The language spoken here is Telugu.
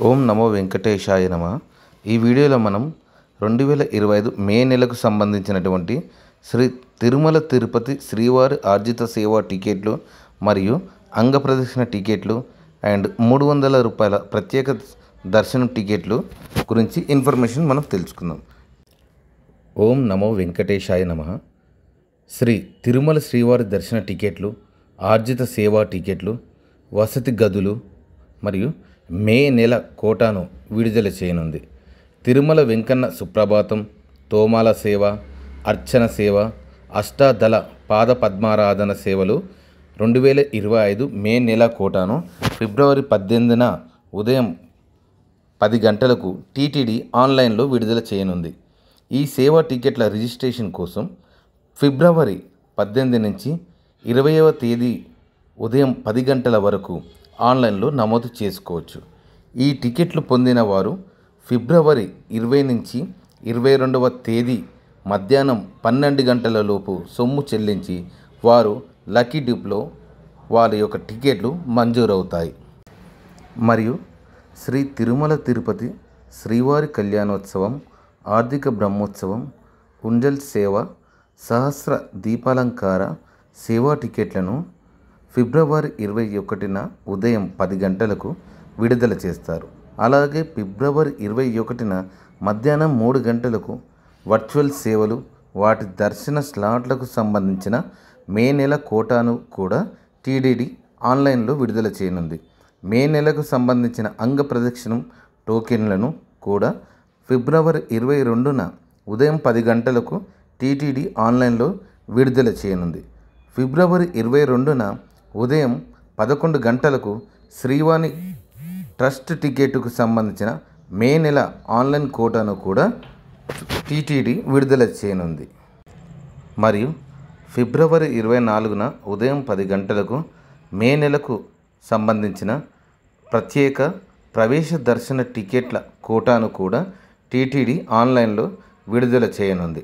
ఓం నమో వెంకటేశాయ నమ. ఈ వీడియోలో మనం 2025 మే నెలకు సంబంధించినటువంటి శ్రీ తిరుమల తిరుపతి శ్రీవారి ఆర్జిత సేవా టికెట్లు మరియు అంగప్రదక్షిణ టికెట్లు అండ్ 300 రూపాయల ప్రత్యేక దర్శనం టికెట్లు గురించి ఇన్ఫర్మేషన్ మనం తెలుసుకుందాం. ఓం నమో వెంకటేశాయ నమ. శ్రీ తిరుమల శ్రీవారి దర్శన టికెట్లు, ఆర్జిత సేవా టికెట్లు, వసతి గదులు మరియు మే నెల కోటాను విడుదల చేయనుంది. తిరుమల వెంకన్న సుప్రభాతం, తోమాల సేవ, అర్చన సేవ, అష్టాదళ పాద పద్మారాధన సేవలు 2025 మే నెల కోటాను ఫిబ్రవరి 18న ఉదయం 10 గంటలకు టీటీడీ ఆన్లైన్లో విడుదల చేయనుంది. ఈ సేవా టికెట్ల రిజిస్ట్రేషన్ కోసం ఫిబ్రవరి 18 నుంచి 20వ తేదీ ఉదయం 10 గంటల వరకు ఆన్లైన్లో నమోదు చేసుకోవచ్చు. ఈ టికెట్లు పొందిన వారు ఫిబ్రవరి 20 నుంచి 22వ తేదీ మధ్యాహ్నం 12 గంటల లోపు సొమ్ము చెల్లించి వారు లక్కీ డిప్లో వారి యొక్క టికెట్లు మంజూరవుతాయి. మరియు శ్రీ తిరుమల తిరుపతి శ్రీవారి కళ్యాణోత్సవం, ఆర్థిక బ్రహ్మోత్సవం, ఉంజల్ సేవ, సహస్ర దీపాలంకార సేవా టికెట్లను ఫిబ్రవరి 21న ఉదయం 10 గంటలకు విడుదల చేస్తారు. అలాగే ఫిబ్రవరి 21న మధ్యాహ్నం 3 గంటలకు వర్చువల్ సేవలు, వాటి దర్శన స్లాట్లకు సంబంధించిన మే నెల కోటాను కూడా టీటీడీ ఆన్లైన్లో విడుదల చేయనుంది. మే నెలకు సంబంధించిన అంగ ప్రదక్షిణం టోకెన్లను కూడా ఫిబ్రవరి 22న ఉదయం 10 గంటలకు టీటీడీ ఆన్లైన్లో విడుదల చేయనుంది. ఫిబ్రవరి 22న ఉదయం 11 గంటలకు శ్రీవాణి ట్రస్ట్ టికెట్కు సంబంధించిన మే నెల ఆన్లైన్ కోటాను కూడా టీటీడీ విడుదల చేయనుంది. మరియు ఫిబ్రవరి 24న ఉదయం 10 గంటలకు మే నెలకు సంబంధించిన ప్రత్యేక ప్రవేశ దర్శన టికెట్ల కోటాను కూడా టీటీడీ ఆన్లైన్లో విడుదల చేయనుంది.